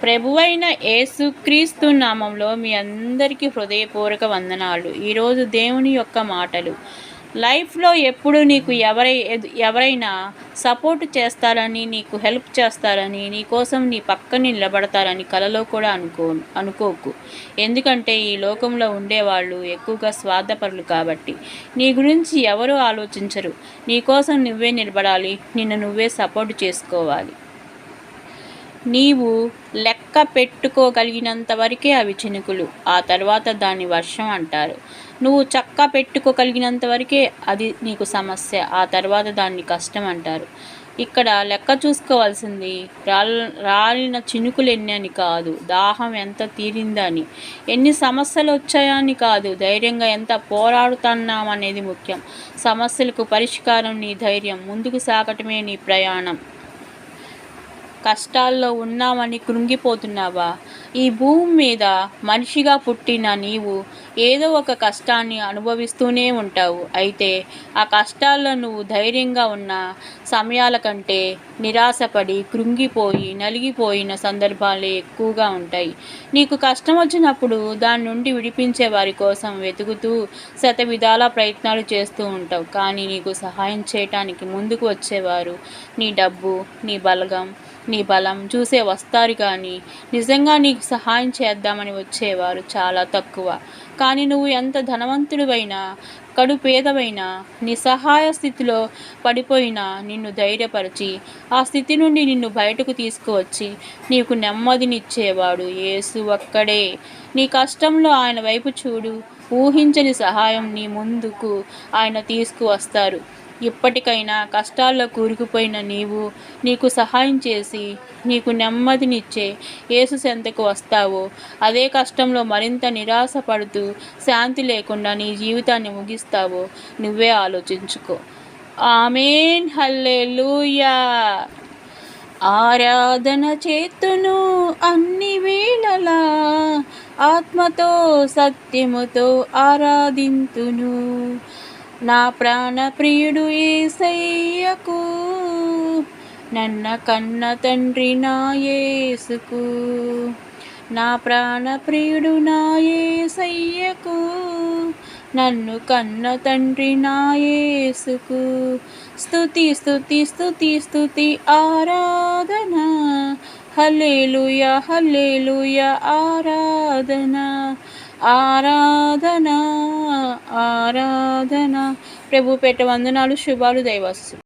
ప్రభువైన యేసుక్రీస్తు నామంలో మీ అందరికీ హృదయపూర్వక వందనాలు. ఈరోజు దేవుని యొక్క మాటలు. లైఫ్లో ఎప్పుడు నీకు ఎవరైనా సపోర్ట్ చేస్తారని, నీకు హెల్ప్ చేస్తారని, నీ కోసం నీ పక్కన నిలబడతారని కలలో కూడా అనుకోకు. ఎందుకంటే ఈ లోకంలో ఉండేవాళ్ళు ఎక్కువగా స్వార్థపరులు కాబట్టి నీ గురించి ఎవరూ ఆలోచించరు. నీ కోసం నువ్వే నిలబడాలి, నిన్ను నువ్వే సపోర్ట్ చేసుకోవాలి. నీవు లెక్క పెట్టుకోగలిగినంత వరకే అవి చినుకులు, ఆ తర్వాత దాన్ని వర్షం అంటారు. నువ్వు చక్క పెట్టుకోగలిగినంత వరకే అది నీకు సమస్య, ఆ తర్వాత దాన్ని కష్టం అంటారు. ఇక్కడ లెక్క చూసుకోవాల్సింది రాలిన చినుకులు ఎన్ని అని కాదు, దాహం ఎంత తీరిందని, ఎన్ని సమస్యలు వచ్చాయని కాదు, ధైర్యంగా ఎంత పోరాడుతున్నామనేది ముఖ్యం. సమస్యలకు పరిష్కారం నీ ధైర్యం, ముందుకు సాగటమే నీ ప్రయాణం. కష్టాల్లో ఉన్నామని కృంగిపోతున్నావా? ఈ భూమి మీద మనిషిగా పుట్టిన నీవు ఏదో ఒక కష్టాన్ని అనుభవిస్తూనే ఉంటావు. అయితే ఆ కష్టాల్లో నువ్వు ధైర్యంగా ఉన్న సమయాల కంటే నిరాశపడి కృంగిపోయి నలిగిపోయిన సందర్భాలే ఎక్కువగా ఉంటాయి. నీకు కష్టం వచ్చినప్పుడు దాని నుండి విడిపించే వారి కోసం వెతుకుతూ శతవిధాల ప్రయత్నాలు చేస్తూ ఉంటావు. కానీ నీకు సహాయం చేయటానికి ముందుకు వచ్చేవారు నీ డబ్బు, నీ బలం చూసే వస్తారు, కానీ నిజంగా నీకు సహాయం చేద్దామని వచ్చేవారు చాలా తక్కువ. కానీ నువ్వు ఎంత ధనవంతుడివైనా, కడుపేదవైనా, నిస్సహాయ స్థితిలో పడిపోయినా నిన్ను ధైర్యపరిచి ఆ స్థితి నుండి నిన్ను బయటకు తీసుకువచ్చి నీకు నెమ్మదినిచ్చేవాడు యేసు ఒక్కడే. నీ కష్టంలో ఆయన వైపు చూడు, ఊహించని సహాయం నీ ముందుకు ఆయన తీసుకువస్తారు. ఇప్పటికైనా కష్టాల్లో కూరుకుపోయిన నీకు సహాయం చేసి నీకు నెమ్మదినిచ్చే యేసు చెంతకు వస్తావో, అదే కష్టంలో మరింత నిరాశ పడుతూ శాంతి లేకుండా నీ జీవితాన్ని ముగిస్తావో నువ్వే ఆలోచించుకో. ఆమేన్, హల్లెలూయా. ఆరాధన చేతును అన్ని వేళలా, ఆత్మతో సత్యముతో ఆరాధింతును. నా ప్రాణ ప్రియుడు యేసయ్యకు, నన్న కన్న తండ్రి నా యేసుకు. నా ప్రాణ ప్రియుడు నా యేసయ్యకు, నన్ను కన్న తండ్రి నా యేసుకు. స్తుతి స్తుతి స్తుతి స్తుతి ఆరాధన, హల్లెలూయా హల్లెలూయా ఆరాధన ఆరాధన ఆరాధన. ప్రభు పెట్ట వందనాలు, శుభాలు, దైవాశీస్సులు.